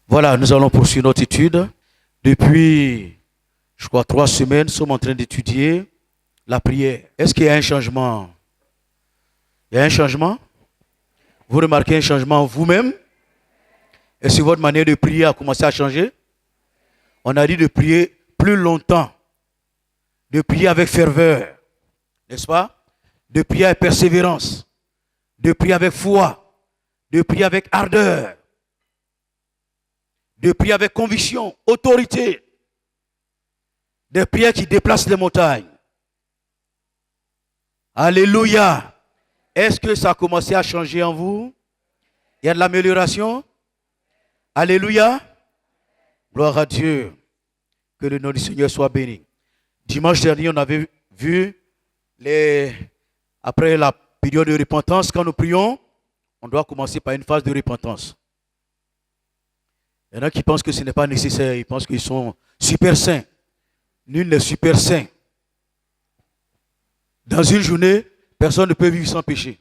Voilà, nous allons poursuivre notre étude. Depuis, je crois, 3 semaines, nous sommes en train d'étudier la prière. Est-ce qu'il y a un changement? Il y a un changement? Vous remarquez un changement vous-même? Est-ce que votre manière de prier a commencé à changer? On a dit de prier plus longtemps, de prier avec ferveur, n'est-ce pas? De prier avec persévérance, de prier avec foi, de prier avec ardeur, de prier avec conviction, autorité, des prières qui déplacent les montagnes. Alléluia. Est-ce que ça a commencé à changer en vous? Il y a de l'amélioration? Alléluia. Gloire à Dieu. Que le nom du Seigneur soit béni. Dimanche dernier, on avait vu après la période de repentance, quand nous prions, on doit commencer par une phase de repentance. Il y en a qui pensent que ce n'est pas nécessaire, ils pensent qu'ils sont super saints. Nul n'est super saint. Dans une journée, personne ne peut vivre sans péché.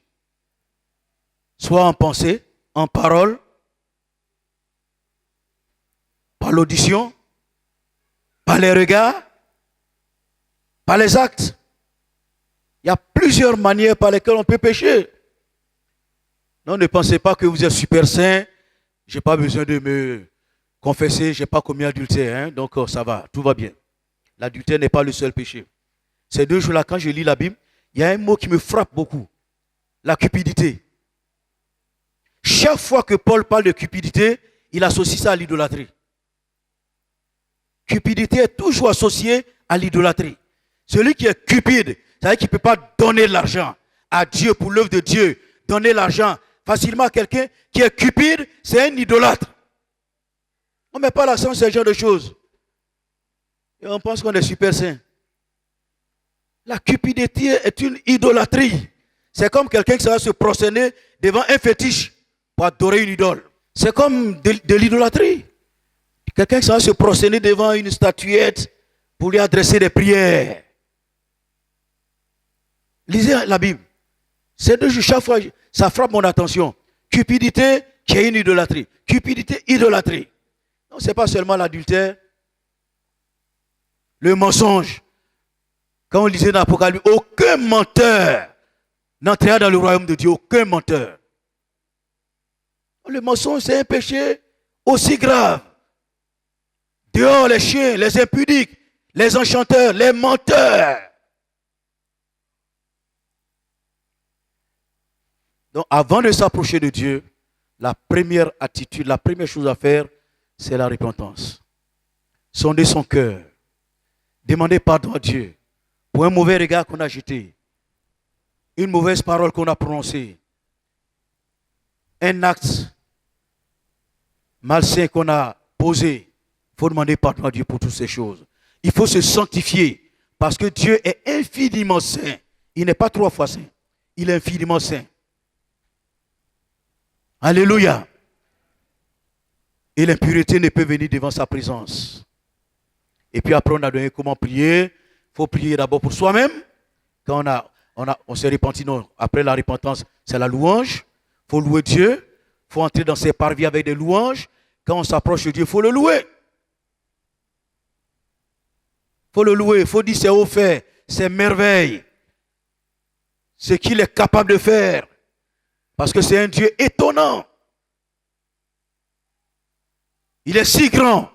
Soit en pensée, en parole, par l'audition, par les regards, par les actes. Il y a plusieurs manières par lesquelles on peut pécher. Non, ne pensez pas que vous êtes super saint. Je n'ai pas besoin de me confesser, je n'ai pas commis adultère, hein, donc ça va, tout va bien. L'adultère n'est pas le seul péché. Ces 2 jours-là, quand je lis la Bible, il y a un mot qui me frappe beaucoup. La cupidité. Chaque fois que Paul parle de cupidité, il associe ça à l'idolâtrie. Cupidité est toujours associée à l'idolâtrie. Celui qui est cupide, c'est-à-dire qu'il ne peut pas donner de l'argent à Dieu pour l'œuvre de Dieu, donner l'argent facilement à quelqu'un qui est cupide, c'est un idolâtre. On ne met pas l'accent sur ce genre de choses. Et on pense qu'on est super saint. La cupidité est une idolâtrie. C'est comme quelqu'un qui va se prosterner devant un fétiche pour adorer une idole. C'est comme de l'idolâtrie. Quelqu'un qui va se prosterner devant une statuette pour lui adresser des prières. Lisez la Bible. Ces 2 jours, chaque fois, ça frappe mon attention. Cupidité qui est une idolâtrie. Cupidité, idolâtrie. Non, ce n'est pas seulement l'adultère. Le mensonge. Quand on lisait dans l'Apocalypse, aucun menteur n'entrera dans le royaume de Dieu. Aucun menteur. Le mensonge, c'est un péché aussi grave. Dehors les chiens, les impudiques, les enchanteurs, les menteurs. Donc avant de s'approcher de Dieu, la première attitude, la première chose à faire, c'est la repentance. Sonder son cœur. Demander pardon à Dieu pour un mauvais regard qu'on a jeté, une mauvaise parole qu'on a prononcée, un acte malsain qu'on a posé. Il faut demander pardon à Dieu pour toutes ces choses. Il faut se sanctifier parce que Dieu est infiniment saint. Il n'est pas 3 fois saint. Il est infiniment saint. Alléluia. Et l'impureté ne peut venir devant sa présence. Et puis après, on a donné comment prier. Il faut prier d'abord pour soi-même. Quand on s'est repenti, non, après la repentance, c'est la louange. Il faut louer Dieu. Il faut entrer dans ses parvis avec des louanges. Quand on s'approche de Dieu, il faut le louer. Il faut le louer. Il faut dire ses hauts faits, ses merveilles. Ce qu'il est capable de faire. Parce que c'est un Dieu étonnant. Il est si grand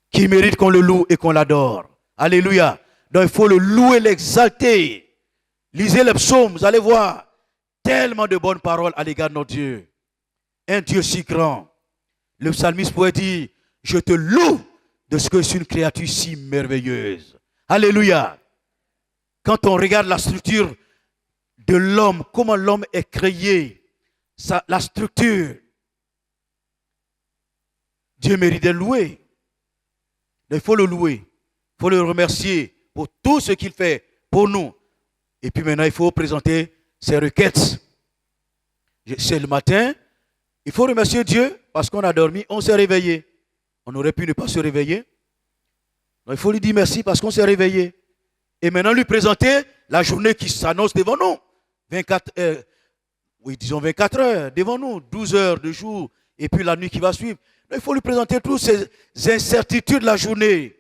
qu'il mérite qu'on le loue et qu'on l'adore. Alléluia. Donc il faut le louer, l'exalter. Lisez les psaumes, vous allez voir tellement de bonnes paroles à l'égard de notre Dieu. Un Dieu si grand. Le psalmiste pourrait dire, je te loue de ce que c'est une créature si merveilleuse. Alléluia. Quand on regarde la structure de l'homme, comment l'homme est créé, la structure, Dieu mérite d'être loué. Il faut le louer, il faut le remercier pour tout ce qu'il fait pour nous. Et puis maintenant, il faut présenter ses requêtes. C'est le matin, il faut remercier Dieu parce qu'on a dormi, on s'est réveillé. On aurait pu ne pas se réveiller. Donc il faut lui dire merci parce qu'on s'est réveillé. Et maintenant lui présenter la journée qui s'annonce devant nous. 24 heures, disons 24 heures devant nous, 12 heures de jour, et puis la nuit qui va suivre. Donc il faut lui présenter toutes ces incertitudes de la journée,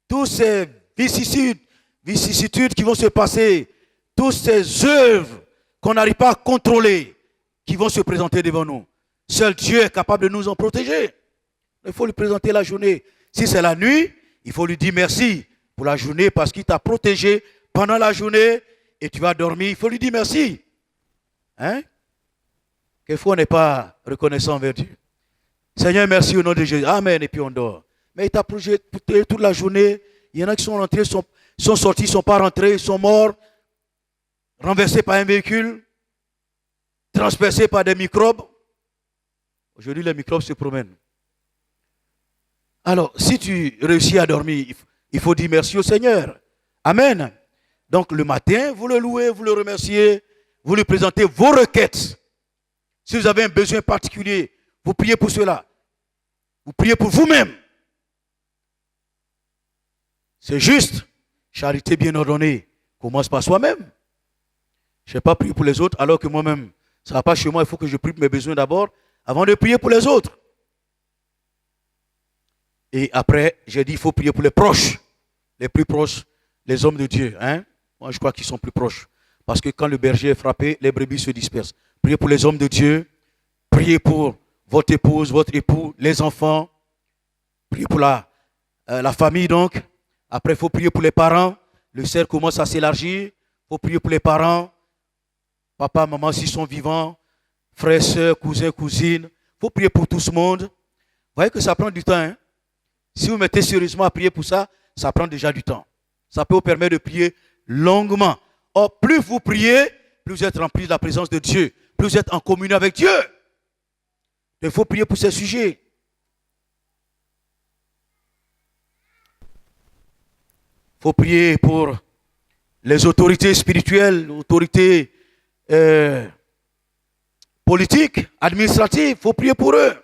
toutes ces vicissitudes qui vont se passer, toutes ces œuvres qu'on n'arrive pas à contrôler, qui vont se présenter devant nous. Seul Dieu est capable de nous en protéger. Il faut lui présenter la journée. Si c'est la nuit, il faut lui dire merci pour la journée parce qu'il t'a protégé pendant la journée et tu vas dormir. Il faut lui dire merci. Hein? Quelquefois, on n'est pas reconnaissant envers Dieu. Seigneur, merci au nom de Jésus. Amen. Et puis on dort. Mais il t'a protégé toute la journée. Il y en a qui sont rentrés, sont sortis, ne sont pas rentrés, sont morts, renversés par un véhicule, transpercés par des microbes. Aujourd'hui, les microbes se promènent. Alors, si tu réussis à dormir, il faut dire merci au Seigneur. Amen. Donc, le matin, vous le louez, vous le remerciez, vous lui présentez vos requêtes. Si vous avez un besoin particulier, vous priez pour cela. Vous priez pour vous-même. C'est juste. Charité bien ordonnée commence par soi-même. Je ne vais pas prier pour les autres alors que moi-même, ça ne va pas chez moi. Il faut que je prie pour mes besoins d'abord avant de prier pour les autres. Et après, j'ai dit il faut prier pour les proches. Les plus proches, les hommes de Dieu. Hein? Moi, je crois qu'ils sont plus proches. Parce que quand le berger est frappé, les brebis se dispersent. Priez pour les hommes de Dieu. Priez pour votre épouse, votre époux, les enfants. Priez pour la famille donc. Après, il faut prier pour les parents. Le cercle commence à s'élargir. Il faut prier pour les parents. Papa, maman, s'ils sont vivants. Frères, sœurs, cousins, cousines. Il faut prier pour tout ce monde. Vous voyez que ça prend du temps. Hein? Si vous mettez sérieusement à prier pour ça, ça prend déjà du temps. Ça peut vous permettre de prier longuement. Or, plus vous priez, plus vous êtes rempli de la présence de Dieu. Plus vous êtes en communion avec Dieu. Il faut prier pour ces sujets. Il faut prier pour les autorités spirituelles, les autorités politiques, administratives. Il faut prier pour eux.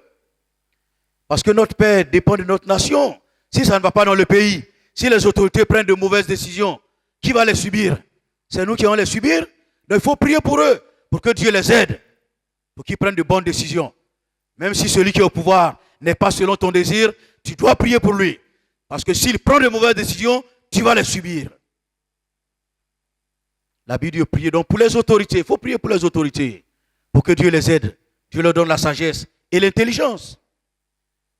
Parce que notre paix dépend de notre nation. Si ça ne va pas dans le pays, si les autorités prennent de mauvaises décisions, qui va les subir? C'est nous qui allons les subir. Donc il faut prier pour eux, pour que Dieu les aide, pour qu'ils prennent de bonnes décisions. Même si celui qui est au pouvoir n'est pas selon ton désir, tu dois prier pour lui. Parce que s'il prend de mauvaises décisions, tu vas les subir. La Bible dit prier donc pour les autorités. Il faut prier pour les autorités, pour que Dieu les aide. Dieu leur donne la sagesse et l'intelligence.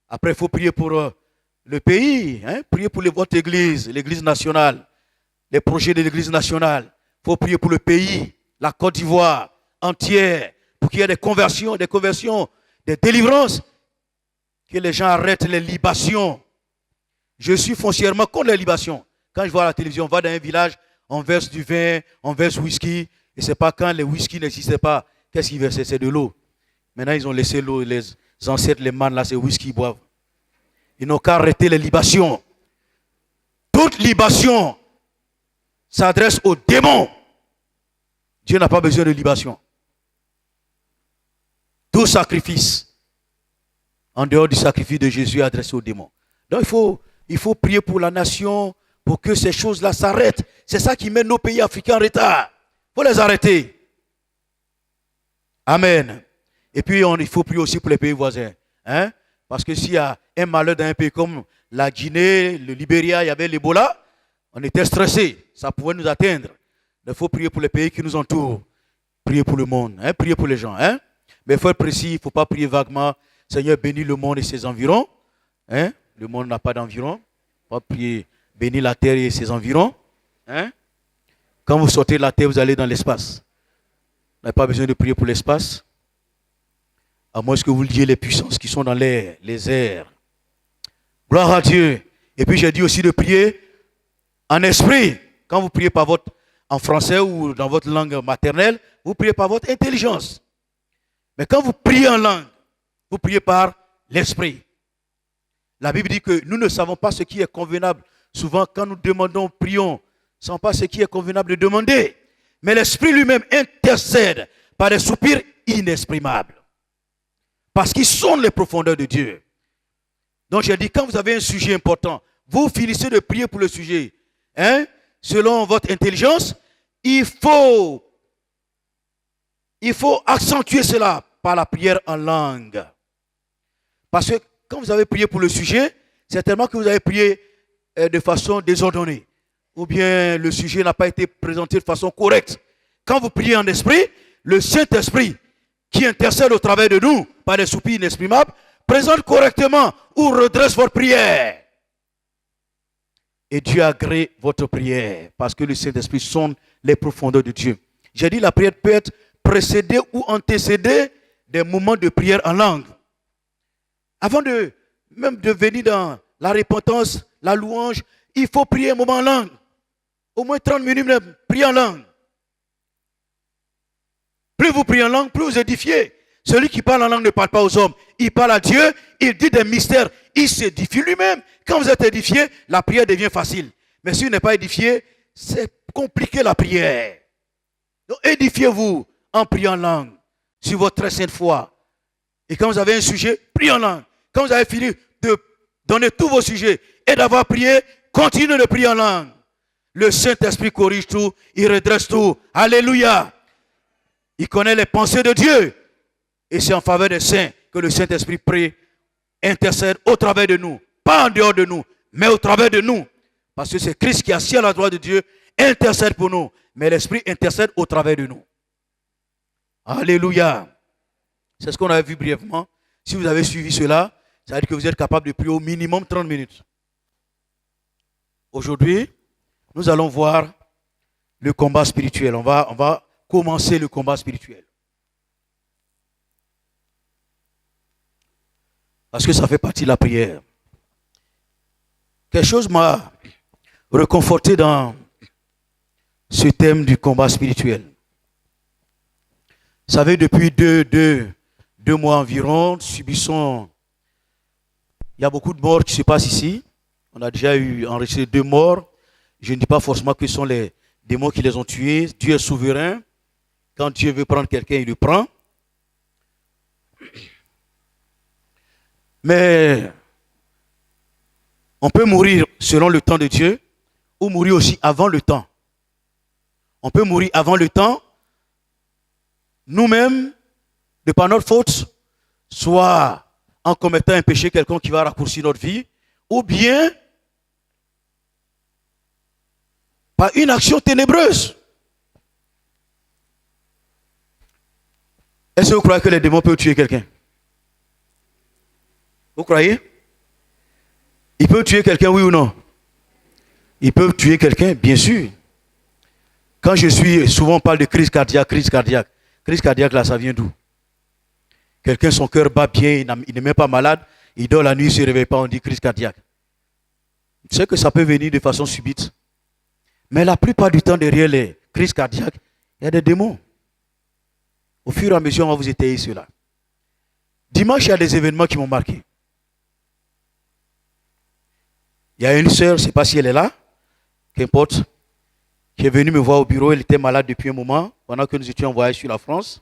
Après, il faut prier pour le pays, hein? Prier pour votre église, l'église nationale, les projets de l'église nationale. Il faut prier pour le pays, la Côte d'Ivoire entière, pour qu'il y ait des conversions, des délivrances, que les gens arrêtent les libations. Je suis foncièrement contre les libations. Quand je vois à la télévision, on va dans un village, on verse du vin, on verse whisky, et ce n'est pas quand les whisky n'existaient pas. Qu'est-ce qu'ils versaient? C'est de l'eau. Maintenant, ils ont laissé l'eau, les ancêtres, les mannes, là, c'est whisky, ils boivent. Ils n'ont qu'à arrêter les libations. Toute libation s'adresse aux démons. Dieu n'a pas besoin de libation. Tout sacrifice, en dehors du sacrifice de Jésus, est adressé aux démons. Donc il faut prier pour la nation, pour que ces choses-là s'arrêtent. C'est ça qui met nos pays africains en retard. Il faut les arrêter. Amen. Et puis il faut prier aussi pour les pays voisins. Hein? Parce que s'il y a un malheur dans un pays comme la Guinée, le Libéria, il y avait l'Ebola, on était stressés. Ça pouvait nous atteindre. Il faut prier pour les pays qui nous entourent. Prier pour le monde. Hein? Prier pour les gens. Hein? Mais il faut être précis. Il ne faut pas prier vaguement. Seigneur, bénis le monde et ses environs. Hein? Le monde n'a pas d'environ. Il faut prier, bénis la terre et ses environs. Hein? Quand vous sortez de la terre, vous allez dans l'espace. Vous n'avez pas besoin de prier pour l'espace. À moins que vous liez les puissances qui sont dans l'air, les airs. Gloire à Dieu. Et puis j'ai dit aussi de prier en esprit. Quand vous priez en français ou dans votre langue maternelle, vous priez par votre intelligence. Mais quand vous priez en langue, vous priez par l'esprit. La Bible dit que nous ne savons pas ce qui est convenable. Souvent, quand nous demandons, prions, nous ne savons pas ce qui est convenable de demander. Mais l'Esprit lui-même intercède par des soupirs inexprimables. Parce qu'ils sont les profondeurs de Dieu. Donc j'ai dit, quand vous avez un sujet important, vous finissez de prier pour le sujet. Selon votre intelligence, il faut accentuer cela par la prière en langue. Parce que quand vous avez prié pour le sujet, certainement que vous avez prié de façon désordonnée. Ou bien le sujet n'a pas été présenté de façon correcte. Quand vous priez en esprit, le Saint-Esprit qui intercède au travers de nous par des soupirs inexprimables, présente correctement ou redresse votre prière. Et Dieu agrée votre prière parce que le Saint-Esprit sonde les profondeurs de Dieu. J'ai dit la prière peut être précédée ou antécédée des moments de prière en langue. Avant même de venir dans la repentance, la louange, il faut prier un moment en langue. Au moins 30 minutes, priez en langue. Plus vous priez en langue, plus vous édifiez. Celui qui parle en langue ne parle pas aux hommes. Il parle à Dieu, il dit des mystères. Il s'édifie lui-même. Quand vous êtes édifié, la prière devient facile. Mais si vous n'êtes pas édifié, c'est compliqué la prière. Donc édifiez-vous en priant en langue sur votre très sainte foi. Et quand vous avez un sujet, priez en langue. Quand vous avez fini de donner tous vos sujets et d'avoir prié, continuez de prier en langue. Le Saint-Esprit corrige tout, il redresse tout. Alléluia. Il connaît les pensées de Dieu. Et c'est en faveur des saints que le Saint-Esprit prie, intercède au travers de nous. Pas en dehors de nous, mais au travers de nous. Parce que c'est Christ qui est assis à la droite de Dieu, intercède pour nous. Mais l'Esprit intercède au travers de nous. Alléluia. C'est ce qu'on avait vu brièvement. Si vous avez suivi cela, ça veut dire que vous êtes capable de prier au minimum 30 minutes. Aujourd'hui, nous allons voir le combat spirituel. On va commencer le combat spirituel. Parce que ça fait partie de la prière. Quelque chose m'a réconforté dans ce thème du combat spirituel. Vous savez, depuis deux mois environ, subissons... Il y a beaucoup de morts qui se passent ici. On a déjà enregistré 2 morts. Je ne dis pas forcément que ce sont les démons qui les ont tués. Dieu est souverain. Quand Dieu veut prendre quelqu'un, il le prend. Mais on peut mourir selon le temps de Dieu ou mourir aussi avant le temps. On peut mourir avant le temps, nous-mêmes, de par notre faute, soit en commettant un péché quelconque qui va raccourcir notre vie, ou bien par une action ténébreuse. Est-ce que vous croyez que les démons peuvent tuer quelqu'un? Vous croyez? Ils peuvent tuer quelqu'un, oui ou non? Ils peuvent tuer quelqu'un, bien sûr. Quand souvent on parle de crise cardiaque. Crise cardiaque, là, ça vient d'où? Quelqu'un, son cœur bat bien, il n'est même pas malade, il dort la nuit, il ne se réveille pas, on dit crise cardiaque. Tu sais que ça peut venir de façon subite. Mais la plupart du temps, derrière les crises cardiaques, il y a des démons. Au fur et à mesure, on va vous étayer cela. Dimanche, il y a des événements qui m'ont marqué. Il y a une sœur, je ne sais pas si elle est là, qu'importe, qui est venue me voir au bureau. Elle était malade depuis un moment, pendant que nous étions en voyage sur la France.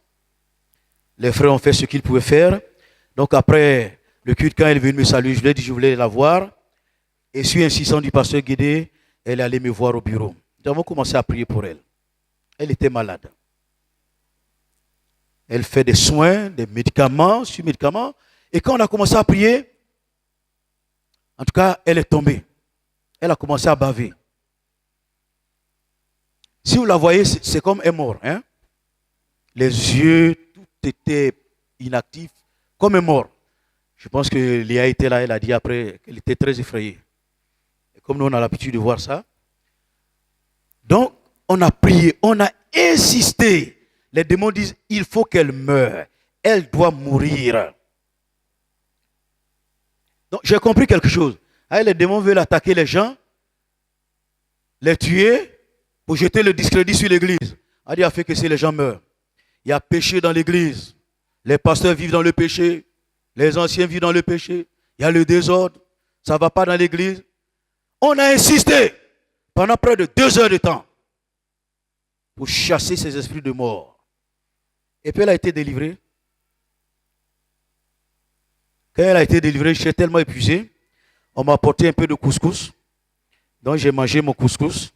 Les frères ont fait ce qu'ils pouvaient faire. Donc après le culte, quand elle est venue me saluer, je lui ai dit que je voulais la voir. Et sur insistance du pasteur Guédé, elle est allée me voir au bureau. Nous avons commencé à prier pour elle. Elle était malade. Elle fait des soins, des médicaments, sur médicaments. Et quand on a commencé à prier, en tout cas, elle est tombée. Elle a commencé à baver. Si vous la voyez, c'est comme elle est morte. Hein? Les yeux, tout était inactif, comme elle est morte. Je pense que Léa était là, elle a dit après qu'elle était très effrayée. Et comme nous, on a l'habitude de voir ça. Donc, on a prié, on a insisté. Les démons disent, il faut qu'elle meure. Elle doit mourir. Donc, j'ai compris quelque chose. Les démons veulent attaquer les gens, les tuer, pour jeter le discrédit sur l'église. Dieu a fait que si les gens meurent. Il y a péché dans l'église. Les pasteurs vivent dans le péché. Les anciens vivent dans le péché. Il y a le désordre. Ça ne va pas dans l'église. On a insisté pendant près de 2 heures de temps pour chasser ces esprits de mort. Et puis elle a été délivrée. Quand elle a été délivrée, j'étais tellement épuisé. On m'a apporté un peu de couscous. Donc j'ai mangé mon couscous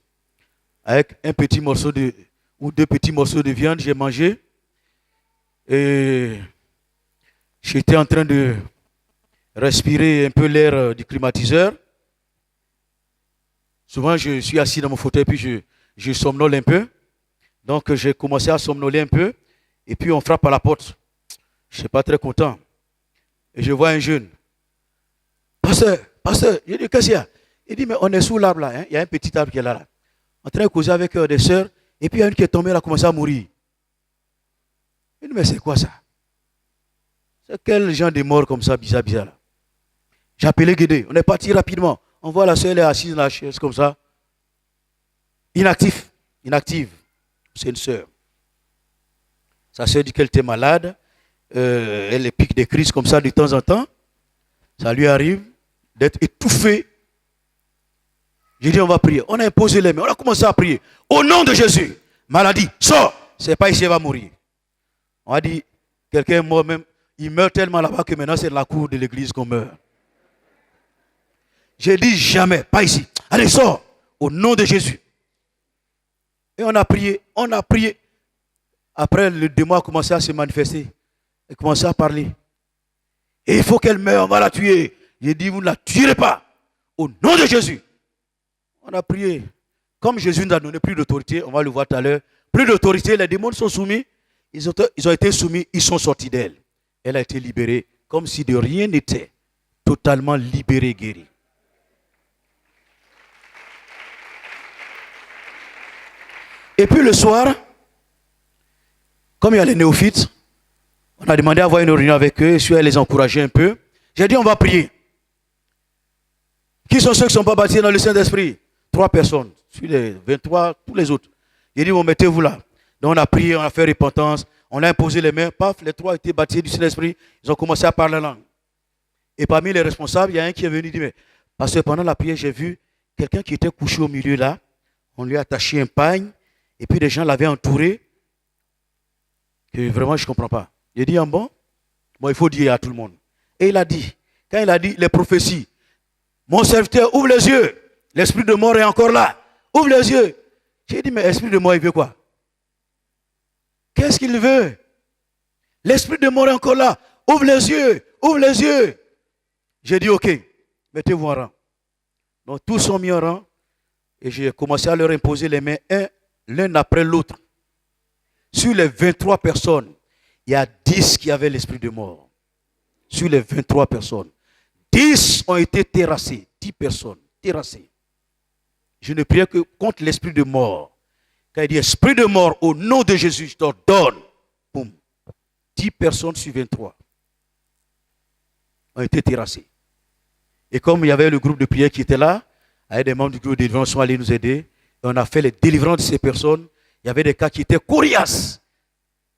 avec un petit morceau ou 2 petits morceaux de viande. J'ai mangé. Et j'étais en train de respirer un peu l'air du climatiseur. Souvent, je suis assis dans mon fauteuil, puis je somnole un peu. Donc, j'ai commencé à somnoler un peu. Et puis, on frappe à la porte. Je ne suis pas très content. Et je vois un jeune. Pasteur, je dis, qu'est-ce qu'il y a? Il dit, mais on est sous l'arbre là. Hein? Il y a un petit arbre qui est là. En train de causer avec des sœurs. Et puis, il y a une qui est tombée, elle a commencé à mourir. Il dit, mais c'est quoi ça? C'est quel genre de mort comme ça, bizarre là? J'ai appelé Guédé. On est parti rapidement. On voit la soeur, elle est assise dans la chaise comme ça. Inactive. C'est une soeur. Sa soeur dit qu'elle était malade. Elle pique des crises comme ça de temps en temps. Ça lui arrive d'être étouffée. J'ai dit, on va prier. On a imposé les mains. On a commencé à prier. Au nom de Jésus. Maladie, sors. C'est pas ici, elle va mourir. On a dit, quelqu'un est mort même. Il meurt tellement là-bas que maintenant c'est dans la cour de l'église qu'on meurt. J'ai dit jamais, pas ici. Allez, sors. Au nom de Jésus. Et on a prié. Après, le démon a commencé à se manifester. Il a commencé à parler. Et il faut qu'elle meure, on va la tuer. J'ai dit, vous ne la tuerez pas. Au nom de Jésus. On a prié. Comme Jésus nous a donné plus d'autorité, on va le voir tout à l'heure. Plus d'autorité, les démons sont soumis. Ils ont été soumis, ils sont sortis d'elle. Elle a été libérée, comme si de rien n'était. Totalement libérée, guérie. Et puis le soir, comme il y a les néophytes, on a demandé à avoir une réunion avec eux, et je vais les encourager un peu. J'ai dit, on va prier. Qui sont ceux qui ne sont pas baptisés dans le Saint-Esprit? 3 personnes. Sur les 23, tous les autres. J'ai dit, bon, mettez-vous là. Donc on a prié, on a fait repentance, on a imposé les mains, paf, les 3 étaient baptisés du Saint-Esprit, ils ont commencé à parler la langue. Et parmi les responsables, il y a un qui est venu dire, mais parce que pendant la prière, j'ai vu quelqu'un qui était couché au milieu là, on lui a attaché un pagne, et puis des gens l'avaient entouré, que vraiment je ne comprends pas. J'ai dit, bon, il faut dire à tout le monde. Et il a dit, quand il a dit les prophéties, mon serviteur, ouvre les yeux, l'esprit de mort est encore là, ouvre les yeux. J'ai dit, mais l'esprit de mort, il veut quoi? Qu'est-ce qu'il veut? L'esprit de mort est encore là, ouvre les yeux, ouvre les yeux. J'ai dit, ok, mettez-vous en rang. Donc tous sont mis en rang, et j'ai commencé à leur imposer les mains, l'un après l'autre. Sur les 23 personnes, il y a 10 qui avaient l'esprit de mort. Sur les 23 personnes, 10 ont été terrassés. 10 personnes terrassées. Je ne priais que contre l'esprit de mort. Quand il dit esprit de mort, au nom de Jésus, je t'ordonne. Boum. 10 personnes sur 23 ont été terrassées. Et comme il y avait le groupe de prière qui était là, avec des membres du groupe de délivrance sont allés nous aider. Et on a fait les délivrances de ces personnes. Il y avait des cas qui étaient coriaces.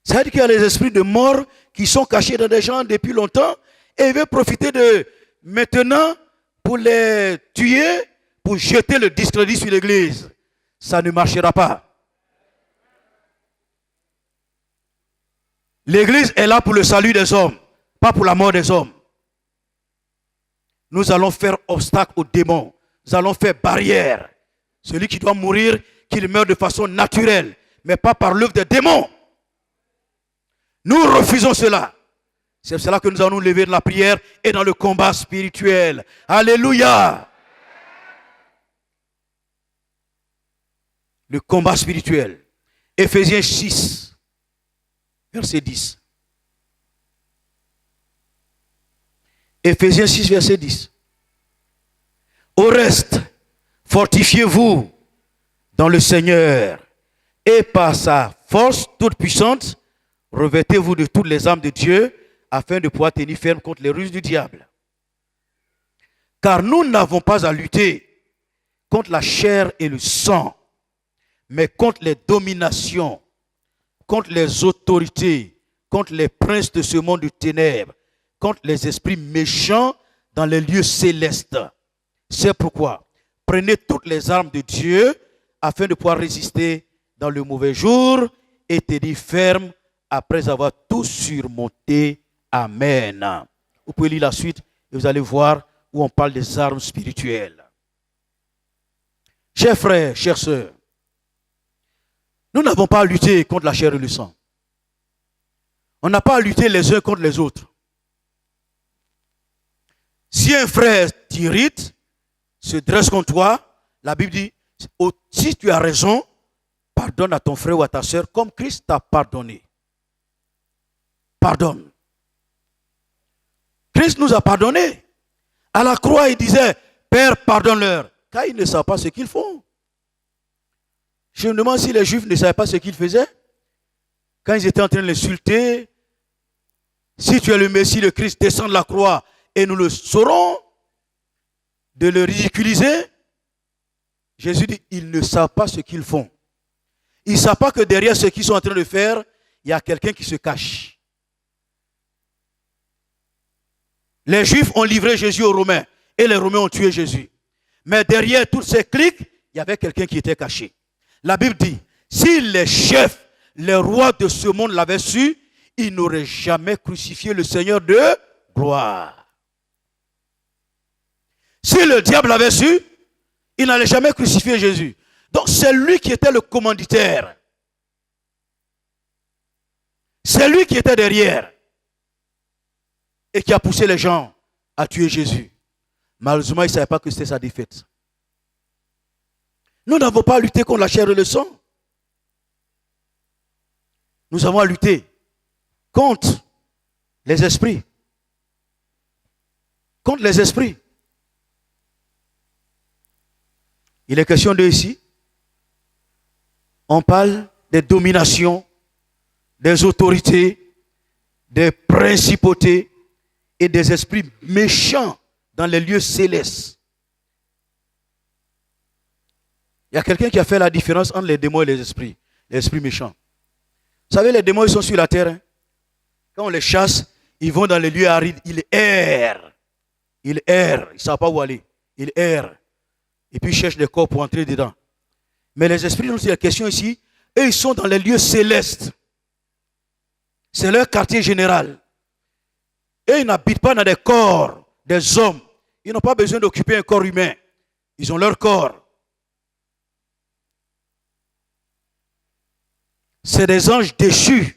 C'est-à-dire qu'il y a les esprits de mort qui sont cachés dans des gens depuis longtemps et ils veulent profiter de maintenant pour les tuer, pour jeter le discrédit sur l'église. Ça ne marchera pas. L'église est là pour le salut des hommes, pas pour la mort des hommes. Nous allons faire obstacle aux démons. Nous allons faire barrière. Celui qui doit mourir, qu'il meure de façon naturelle, mais pas par l'œuvre des démons. Nous refusons cela. C'est pour cela que nous allons nous lever dans la prière et dans le combat spirituel. Alléluia. Le combat spirituel. Éphésiens 6, verset 10. Éphésiens 6, verset 10. Au reste, fortifiez-vous dans le Seigneur et par sa force toute puissante, revêtez-vous de toutes les armes de Dieu afin de pouvoir tenir ferme contre les ruses du diable. Car nous n'avons pas à lutter contre la chair et le sang, mais contre les dominations, contre les autorités, contre les princes de ce monde de ténèbres, contre les esprits méchants dans les lieux célestes. C'est pourquoi prenez toutes les armes de Dieu afin de pouvoir résister dans le mauvais jour et tenir ferme après avoir tout surmonté. Amen. Vous pouvez lire la suite et vous allez voir où on parle des armes spirituelles. Chers frères, chères sœurs, nous n'avons pas à lutter contre la chair et le sang. On n'a pas à lutter les uns contre les autres. Si un frère t'irrite, se dresse contre toi, la Bible dit, si tu as raison, pardonne à ton frère ou à ta sœur comme Christ t'a pardonné. Pardonne. Christ nous a pardonné. À la croix, il disait, Père, pardonne-leur, car ils ne savent pas ce qu'ils font. Je me demande si les Juifs ne savaient pas ce qu'ils faisaient. Quand ils étaient en train de l'insulter, si tu es le Messie, le Christ, descends de la croix et nous le saurons, de le ridiculiser. Jésus dit, ils ne savent pas ce qu'ils font. Ils ne savent pas que derrière ce qu'ils sont en train de faire, il y a quelqu'un qui se cache. Les Juifs ont livré Jésus aux Romains et les Romains ont tué Jésus. Mais derrière tous ces clics, il y avait quelqu'un qui était caché. La Bible dit, si les chefs, les rois de ce monde l'avaient su, ils n'auraient jamais crucifié le Seigneur de gloire. Si le diable l'avait su, il n'allait jamais crucifier Jésus. Donc c'est lui qui était le commanditaire. C'est lui qui était derrière. Et qui a poussé les gens à tuer Jésus. Malheureusement, il ne savait pas que c'était sa défaite. Nous n'avons pas à lutter contre la chair et le sang. Nous avons à lutter contre les esprits. Contre les esprits. Il est question de ici. On parle des dominations, des autorités, des principautés et des esprits méchants dans les lieux célestes. Il y a quelqu'un qui a fait la différence entre les démons et les esprits méchants. Vous savez, les démons, ils sont sur la terre. Hein? Quand on les chasse, ils vont dans les lieux arides, ils errent. Ils errent, ils ne savent pas où aller. Ils errent. Et puis ils cherchent des corps pour entrer dedans. Mais les esprits, c'est la question ici, eux, ils sont dans les lieux célestes. C'est leur quartier général. Et ils n'habitent pas dans des corps des hommes. Ils n'ont pas besoin d'occuper un corps humain. Ils ont leur corps. C'est des anges déchus.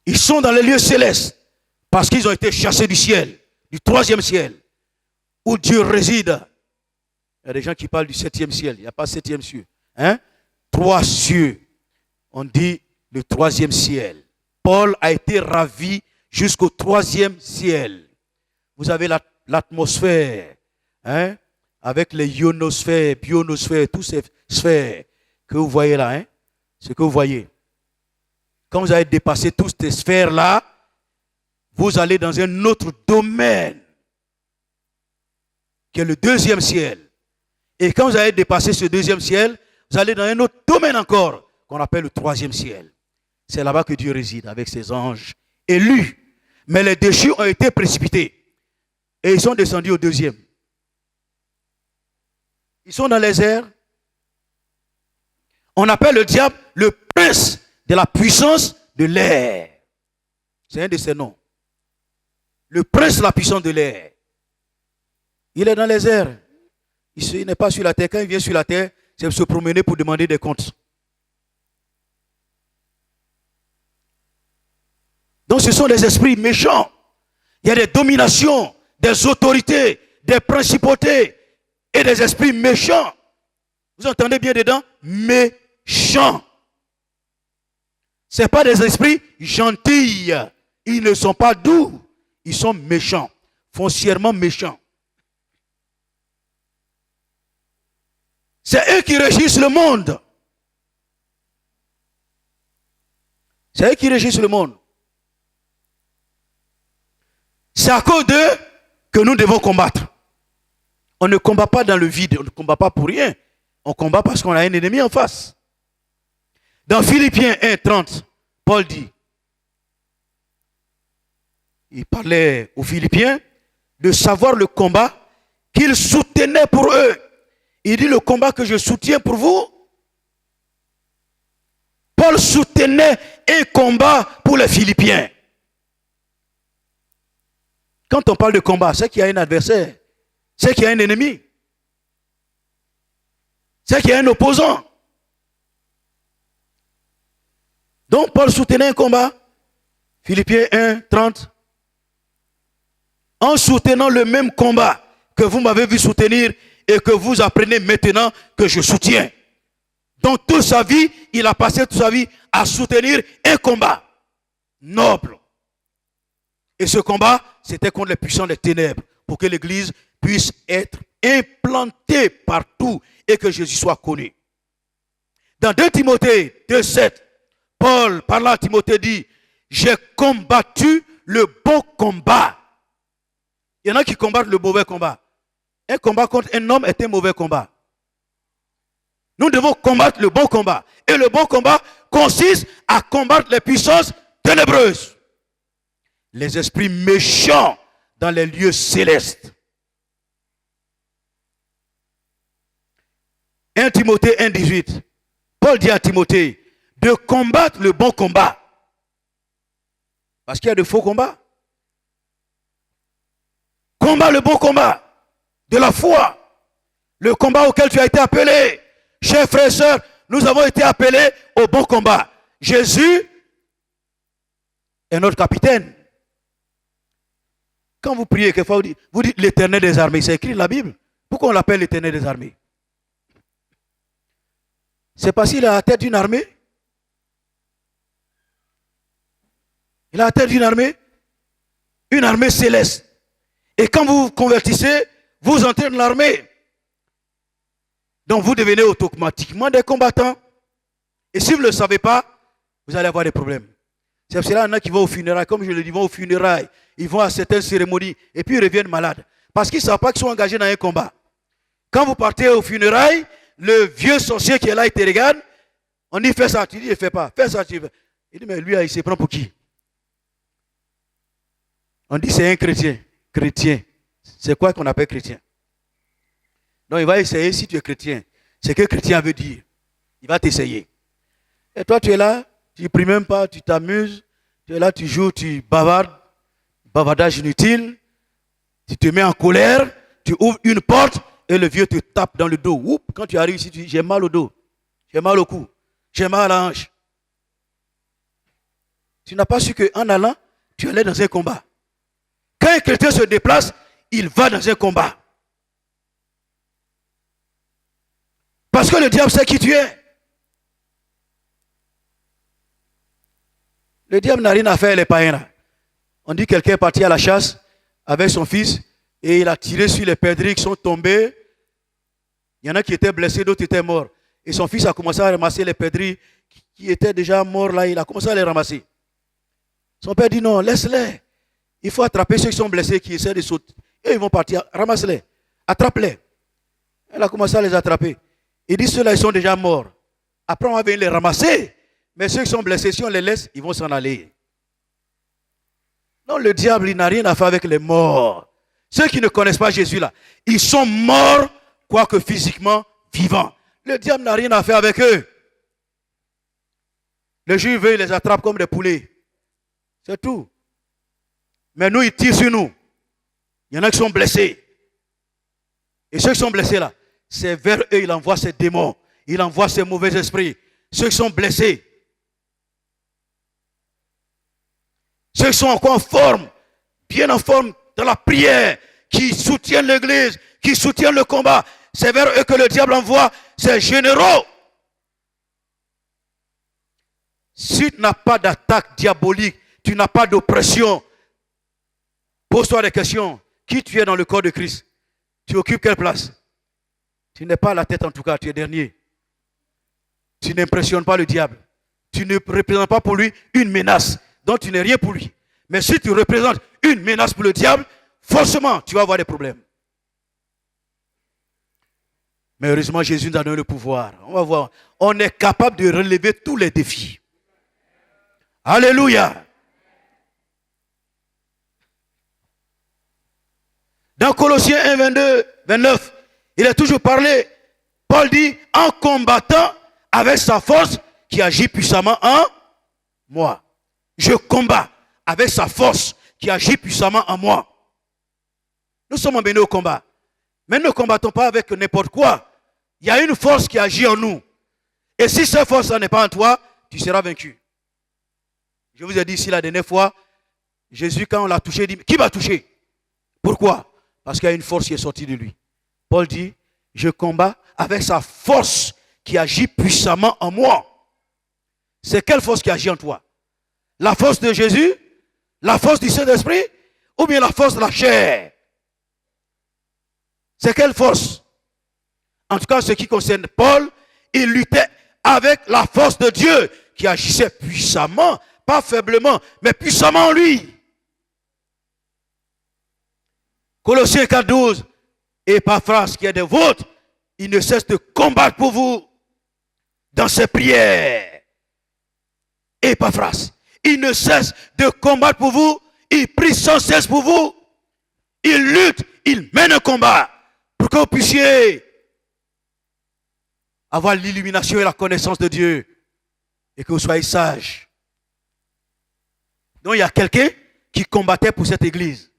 Ils sont dans les lieux célestes parce qu'ils ont été chassés du ciel, du 3e ciel, où Dieu réside. Il y a des gens qui parlent du 7e ciel. Il n'y a pas 7e ciel. Hein? 3 cieux. On dit le 3e ciel. Paul a été ravi jusqu'au 3e ciel. Vous avez l'atmosphère, hein? Avec les ionosphères, bionosphères, toutes ces sphères que vous voyez là. Hein? Ce que vous voyez. Quand vous avez dépassé toutes ces sphères-là, vous allez dans un autre domaine, qui est le 2e ciel. Et quand vous avez dépassé ce 2e ciel, vous allez dans un autre domaine encore, qu'on appelle le 3e ciel. C'est là-bas que Dieu réside, avec ses anges élus. Mais les déchus ont été précipités. Et ils sont descendus au 2e. Ils sont dans les airs. On appelle le diable le prince de la puissance de l'air. C'est un de ses noms. Le prince de la puissance de l'air. Il est dans les airs. Il n'est pas sur la terre. Quand il vient sur la terre, c'est se promener pour demander des comptes. Donc ce sont des esprits méchants. Il y a des dominations, des autorités, des principautés et des esprits méchants. Vous entendez bien dedans? Méchants. Ce ne sont pas des esprits gentils. Ils ne sont pas doux. Ils sont méchants. Foncièrement méchants. C'est eux qui régissent le monde. C'est eux qui régissent le monde. C'est à cause d'eux que nous devons combattre. On ne combat pas dans le vide, on ne combat pas pour rien. On combat parce qu'on a un ennemi en face. Dans Philippiens 1:30, Paul dit, il parlait aux Philippiens de savoir le combat qu'il soutenait pour eux Il dit le combat que je soutiens pour vous. Paul soutenait un combat pour les Philippiens. Quand on parle de combat, c'est qu'il y a un adversaire, c'est qu'il y a un ennemi, c'est qu'il y a un opposant. Donc Paul soutenait un combat, Philippiens 1, 30, en soutenant le même combat que vous m'avez vu soutenir et que vous apprenez maintenant que je soutiens. Donc toute sa vie, il a passé toute sa vie à soutenir un combat noble. Et ce combat, c'était contre les puissants des ténèbres, pour que l'Église puisse être implantée partout et que Jésus soit connu. Dans 2 Timothée 2, 7, Paul, parlant à Timothée, dit « J'ai combattu le bon combat ». Il y en a qui combattent le mauvais combat. Un combat contre un homme est un mauvais combat. Nous devons combattre le bon combat. Et le bon combat consiste à combattre les puissances ténébreuses, les esprits méchants dans les lieux célestes. 1 Timothée 1, 18. Paul dit à Timothée de combattre le bon combat. Parce qu'il y a de faux combats. Combat le bon combat de la foi. Le combat auquel tu as été appelé. Chers frères et sœurs, nous avons été appelés au bon combat. Jésus est notre capitaine. Quand vous priez, quelquefois vous dites l'Éternel des armées. C'est écrit dans la Bible. Pourquoi on l'appelle l'Éternel des armées? C'est parce qu'il est à la tête d'une armée. Il est à la tête d'une armée céleste. Et quand vous vous convertissez, vous entrez dans l'armée. Donc vous devenez automatiquement des combattants. Et si vous ne le savez pas, vous allez avoir des problèmes. C'est pour cela qu'il y en a qui vont aux funérailles, comme je le dis, ils vont aux funérailles, ils vont à certaines cérémonies, et puis ils reviennent malades. Parce qu'ils ne savent pas qu'ils sont engagés dans un combat. Quand vous partez aux funérailles, le vieux sorcier qui est là, il te regarde, on dit fais ça, tu dis il ne fait pas, fais ça, tu fais. Il dit mais lui, il se prend pour qui? On dit c'est un chrétien. Chrétien. C'est quoi qu'on appelle chrétien? Donc il va essayer si tu es chrétien. C'est ce que chrétien veut dire. Il va t'essayer. Et toi tu es là, tu ne pries même pas, tu t'amuses, tu es là, tu joues, tu bavardes, bavardage inutile, tu te mets en colère, tu ouvres une porte et le vieux te tape dans le dos. Oups, quand tu arrives ici, tu dis j'ai mal au dos, j'ai mal au cou, j'ai mal à la hanche. Tu n'as pas su qu'en allant, tu allais dans un combat. Quand un chrétien se déplace, il va dans un combat. Parce que le diable sait qui tu es. Le diable n'a rien à faire les païens là. On dit que quelqu'un est parti à la chasse avec son fils et il a tiré sur les perdrix qui sont tombés. Il y en a qui étaient blessés, d'autres étaient morts. Et son fils a commencé à ramasser les perdrix qui étaient déjà morts là. Il a commencé à les ramasser. Son père dit non, laisse-les. Il faut attraper ceux qui sont blessés, qui essaient de sauter. Et ils vont partir, ramasse-les, attrape-les. Elle a commencé à les attraper. Il dit ceux-là, ils sont déjà morts. Après, on va venir les ramasser. Mais ceux qui sont blessés, si on les laisse, ils vont s'en aller. Non, le diable, il n'a rien à faire avec les morts. Ceux qui ne connaissent pas Jésus là, ils sont morts, quoique physiquement vivants. Le diable n'a rien à faire avec eux. Le juif veut, il les attrape comme des poulets. C'est tout. Mais nous, ils tirent sur nous. Il y en a qui sont blessés. Et ceux qui sont blessés là, c'est vers eux il envoie ses démons. Il envoie ses mauvais esprits. Ceux qui sont blessés. Ceux qui sont encore en forme, bien en forme dans la prière, qui soutiennent l'église, qui soutiennent le combat. C'est vers eux que le diable envoie ses généraux. Si tu n'as pas d'attaque diabolique, tu n'as pas d'oppression, pose-toi des questions. Qui tu es dans le corps de Christ? Tu occupes quelle place? Tu n'es pas à la tête en tout cas, tu es dernier. Tu n'impressionnes pas le diable. Tu ne représentes pas pour lui une menace. Donc tu n'es rien pour lui. Mais si tu représentes une menace pour le diable, forcément tu vas avoir des problèmes. Mais heureusement Jésus nous a donné le pouvoir. On va voir. On est capable de relever tous les défis. Alléluia. Dans Colossiens 1, 22, 29, il est toujours parlé Paul dit, en combattant avec sa force qui agit puissamment en moi. Je combats avec sa force qui agit puissamment en moi. Nous sommes emmenés au combat. Mais ne combattons pas avec n'importe quoi. Il y a une force qui agit en nous. Et si cette force n'est pas en toi, tu seras vaincu. Je vous ai dit ici la dernière fois, Jésus, quand on l'a touché, dit, qui va toucher? Pourquoi? Parce qu'il y a une force qui est sortie de lui. Paul dit, je combats avec sa force qui agit puissamment en moi. C'est quelle force qui agit en toi? La force de Jésus? La force du Saint-Esprit? Ou bien la force de la chair? C'est quelle force? En tout cas, en ce qui concerne Paul, il luttait avec la force de Dieu qui agissait puissamment, pas faiblement, mais puissamment en lui. Colossiens 4,12, Épaphras qui est de vôtres, il ne cesse de combattre pour vous dans ses prières. Épaphras, il ne cesse de combattre pour vous, il prie sans cesse pour vous, il lutte, il mène un combat pour que vous puissiez avoir l'illumination et la connaissance de Dieu et que vous soyez sages. Donc il y a quelqu'un qui combattait pour cette église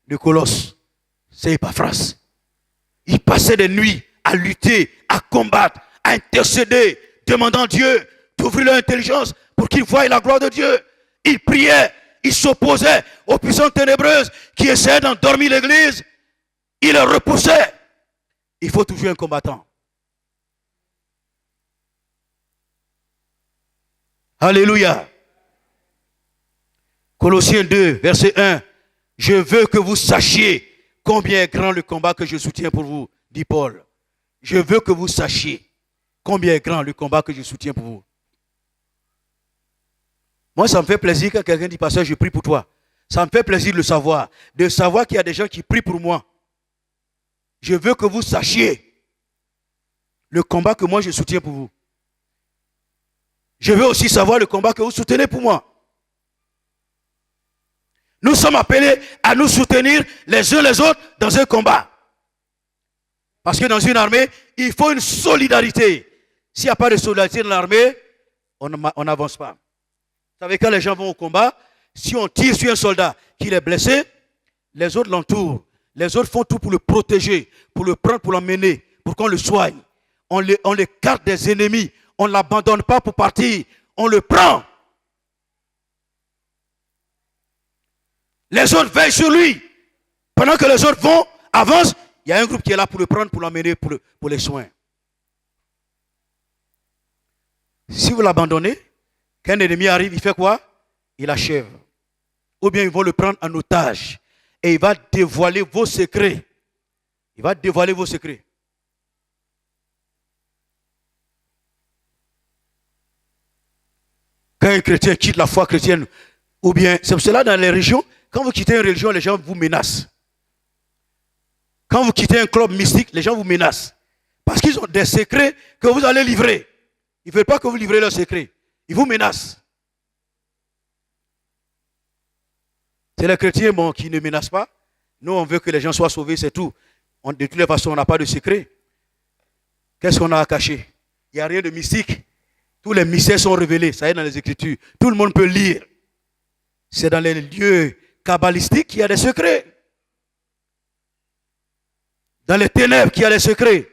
de Colosse, c'est Épaphras. Il passait des nuits à lutter, à combattre, à intercéder, demandant à Dieu d'ouvrir leur intelligence pour qu'ils voient la gloire de Dieu. Il priait, il s'opposait aux puissances ténébreuses qui essayaient d'endormir l'église. Il les repoussait. Il faut toujours un combattant. Alléluia. Colossiens 2, verset 1. Je veux que vous sachiez combien est grand le combat que je soutiens pour vous, dit Paul. Je veux que vous sachiez combien est grand le combat que je soutiens pour vous. Moi, ça me fait plaisir quand quelqu'un dit, pasteur, je prie pour toi. Ça me fait plaisir de savoir qu'il y a des gens qui prient pour moi. Je veux que vous sachiez le combat que moi je soutiens pour vous. Je veux aussi savoir le combat que vous soutenez pour moi. Nous sommes appelés à nous soutenir les uns les autres dans un combat. Parce que dans une armée, il faut une solidarité. S'il n'y a pas de solidarité dans l'armée, on n'avance pas. Vous savez, quand les gens vont au combat, si on tire sur un soldat qui est blessé, les autres l'entourent. Les autres font tout pour le protéger, pour le prendre, pour l'emmener, pour qu'on le soigne. On l'écarte des ennemis. On ne l'abandonne pas pour partir. On le prend. Les autres veillent sur lui. Pendant que les autres avancent, il y a un groupe qui est là pour le prendre, pour l'emmener, pour les soins. Si vous l'abandonnez, quand un ennemi arrive, il fait quoi? Il achève. Ou bien ils vont le prendre en otage. Et il va dévoiler vos secrets. Il va dévoiler vos secrets. Quand un chrétien quitte la foi chrétienne, ou bien, c'est pour cela dans les régions, quand vous quittez une religion, les gens vous menacent. Quand vous quittez un club mystique, les gens vous menacent. Parce qu'ils ont des secrets que vous allez livrer. Ils ne veulent pas que vous livrez leurs secrets. Ils vous menacent. C'est les chrétiens qui ne menacent pas. Nous, on veut que les gens soient sauvés, c'est tout. De toutes les façons, on n'a pas de secret. Qu'est-ce qu'on a à cacher? Il n'y a rien de mystique. Tous les mystères sont révélés, ça y est dans les Écritures. Tout le monde peut lire. C'est dans les lieux kabbalistiques qu'il y a des secrets. Dans les ténèbres qu'il y a des secrets.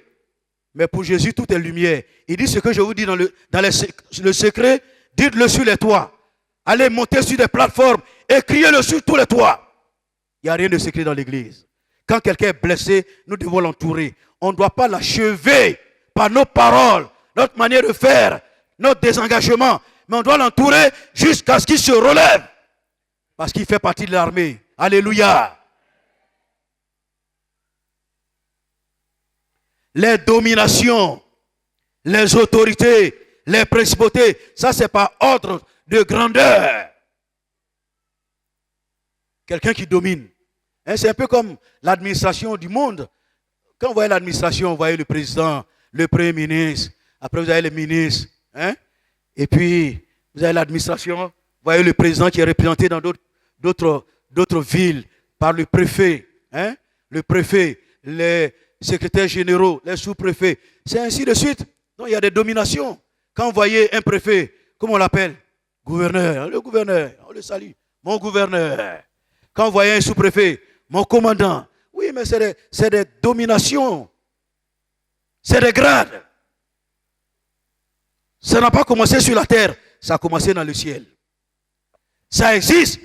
Mais pour Jésus, tout est lumière. Il dit ce que je vous dis dans le secret, dites-le sur les toits. Allez monter sur des plateformes et criez-le sur tous les toits. Il n'y a rien de secret dans l'église. Quand quelqu'un est blessé, nous devons l'entourer. On ne doit pas l'achever par nos paroles, notre manière de faire, notre désengagement. Mais on doit l'entourer jusqu'à ce qu'il se relève. Parce qu'il fait partie de l'armée. Alléluia. Les dominations, les autorités, les principautés, ça c'est par ordre de grandeur. Quelqu'un qui domine. C'est un peu comme l'administration du monde. Quand vous voyez l'administration, vous voyez le président, le premier ministre, après vous avez les ministres. Et puis, vous avez l'administration, vous voyez le président qui est représenté dans d'autres villes par le préfet. Le préfet, secrétaires généraux, les sous-préfets. C'est ainsi de suite. Donc il y a des dominations. Quand vous voyez un préfet, comment on l'appelle? Gouverneur, le gouverneur, on le salue. Mon gouverneur. Quand vous voyez un sous-préfet, mon commandant. Oui, mais c'est des dominations. C'est des grades. Ça n'a pas commencé sur la terre, ça a commencé dans le ciel. Ça existe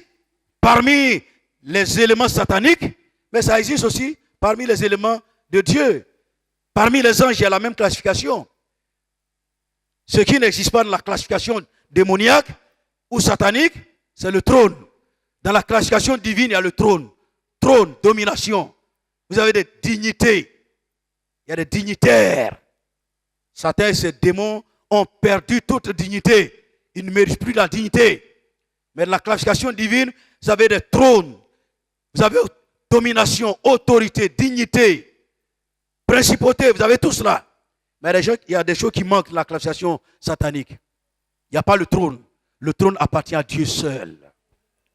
parmi les éléments sataniques, mais ça existe aussi parmi les éléments de Dieu. Parmi les anges, il y a la même classification. Ce qui n'existe pas dans la classification démoniaque ou satanique, c'est le trône. Dans la classification divine, il y a le trône. Trône, domination. Vous avez des dignités. Il y a des dignitaires. Satan et ses démons ont perdu toute dignité. Ils ne méritent plus la dignité. Mais dans la classification divine, vous avez des trônes. Vous avez domination, autorité, dignité, principauté. Vous avez tout cela. Mais il y a des choses qui manquent dans la classification satanique. Il n'y a pas le trône. Le trône appartient à Dieu seul.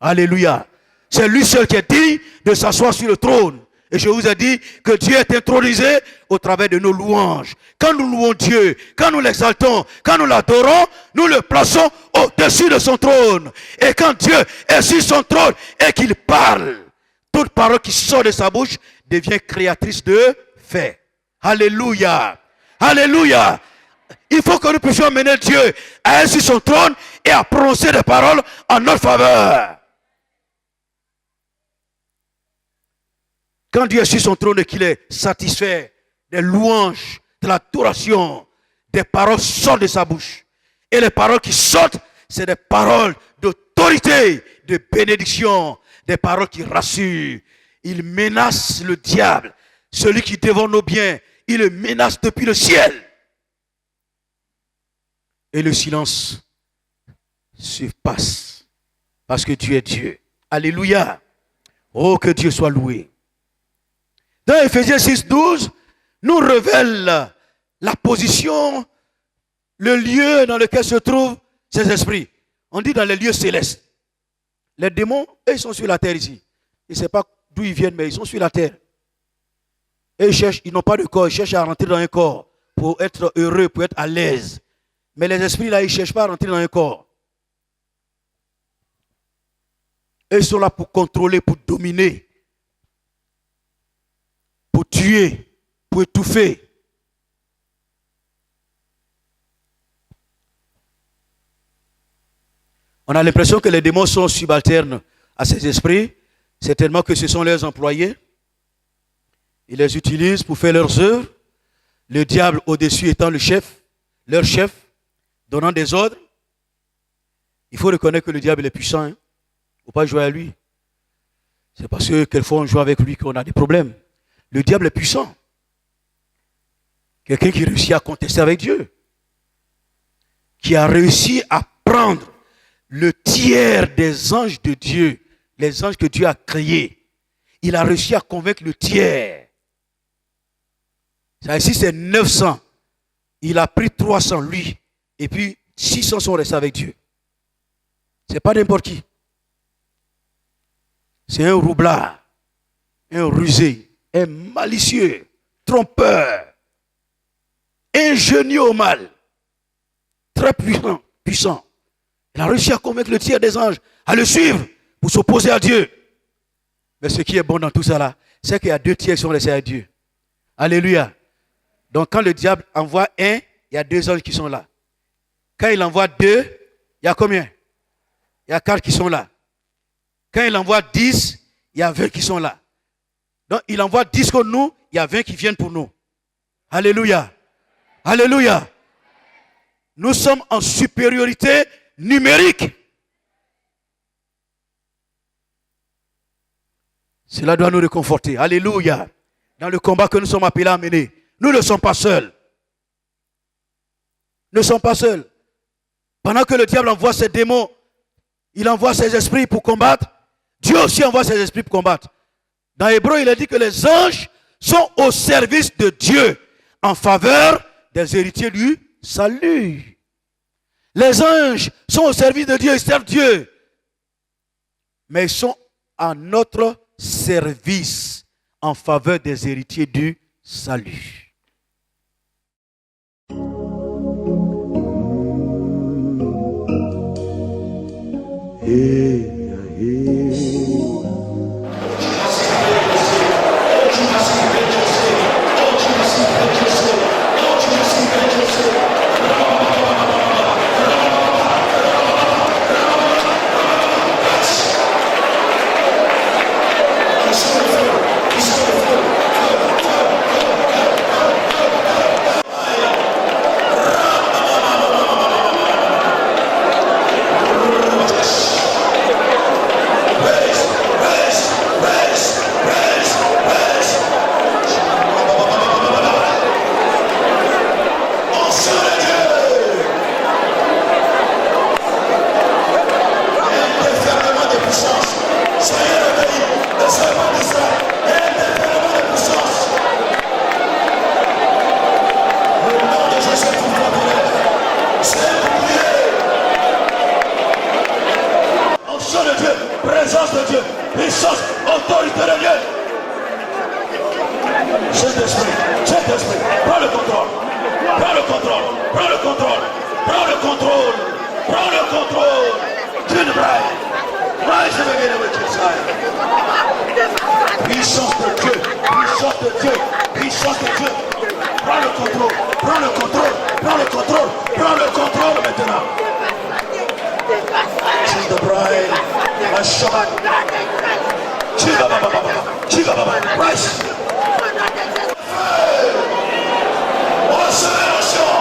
Alléluia. C'est lui seul qui est digne de s'asseoir sur le trône. Et je vous ai dit que Dieu est intronisé au travers de nos louanges. Quand nous louons Dieu, quand nous l'exaltons, quand nous l'adorons, nous le plaçons au-dessus de son trône. Et quand Dieu est sur son trône et qu'il parle, toute parole qui sort de sa bouche devient créatrice de fait. Alléluia. Alléluia. Il faut que nous puissions mener Dieu à être sur son trône et à prononcer des paroles en notre faveur. Quand Dieu est sur son trône et qu'il est satisfait des louanges, de l'adoration, des paroles sortent de sa bouche. Et les paroles qui sortent, c'est des paroles d'autorité, de bénédiction, des paroles qui rassurent. Il menace le diable, celui qui dévore nos biens, il le menace depuis le ciel. Et le silence se passe parce que Dieu est Dieu. Alléluia. Oh, que Dieu soit loué. Dans Ephésiens 6, 12, nous révèle la position, le lieu dans lequel se trouvent ces esprits. On dit dans les lieux célestes. Les démons, eux, ils sont sur la terre ici. Ils ne savent pas d'où ils viennent, mais ils sont sur la terre. Et ils n'ont pas de corps, ils cherchent à rentrer dans un corps pour être heureux, pour être à l'aise. Mais les esprits là, ils ne cherchent pas à rentrer dans un corps. Et ils sont là pour contrôler, pour dominer, pour tuer, pour étouffer. On a l'impression que les démons sont subalternes à ces esprits, certainement que ce sont leurs employés. Ils les utilisent pour faire leurs œuvres. Le diable au-dessus étant le chef, leur chef, donnant des ordres. Il faut reconnaître que le diable est puissant. Il ne faut pas jouer à lui. C'est parce que quelquefois on joue avec lui qu'on a des problèmes. Le diable est puissant. Quelqu'un qui réussit à contester avec Dieu. Qui a réussi à prendre le tiers des anges de Dieu, les anges que Dieu a créés. Il a réussi à convaincre le tiers. Ça ici c'est 900. Il a pris 300 lui. Et puis 600 sont restés avec Dieu. C'est pas n'importe qui. C'est un roublard, un rusé, un malicieux, trompeur, ingénieux au mal, très puissant. Il a réussi à convaincre le tiers des anges à le suivre pour s'opposer à Dieu. Mais ce qui est bon dans tout ça là, c'est qu'il y a 2 tiers qui sont restés à Dieu. Alléluia. Donc quand le diable envoie un, il y a 2 anges qui sont là. Quand il envoie 2, il y a combien? Il y a 4 qui sont là. Quand il envoie 10, il y a 20 qui sont là. Donc il envoie 10 contre nous, il y a 20 qui viennent pour nous. Alléluia. Alléluia. Nous sommes en supériorité numérique. Cela doit nous réconforter. Alléluia. Dans le combat que nous sommes appelés à mener. Nous ne sommes pas seuls. Nous ne sommes pas seuls. Pendant que le diable envoie ses démons, il envoie ses esprits pour combattre. Dieu aussi envoie ses esprits pour combattre. Dans Hébreu, il a dit que les anges sont au service de Dieu en faveur des héritiers du salut. Les anges sont au service de Dieu, ils servent Dieu. Mais ils sont à notre service en faveur des héritiers du salut. Présence de Dieu, puissance, autorité de Dieu. Saint-Esprit, prends le contrôle, prends le contrôle, prends le contrôle, prends le contrôle, prends le contrôle. D'une braille, rise again with your side. Puissance de Dieu, puissance de Dieu, puissance de Dieu. Prends le contrôle, prends le contrôle, prends le contrôle, prends le contrôle maintenant. See the bride, my Shabbat. Chiga baba, rise. Accélération.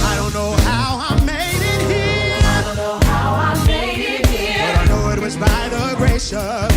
I don't know how I made it here. But I know it was by the grace of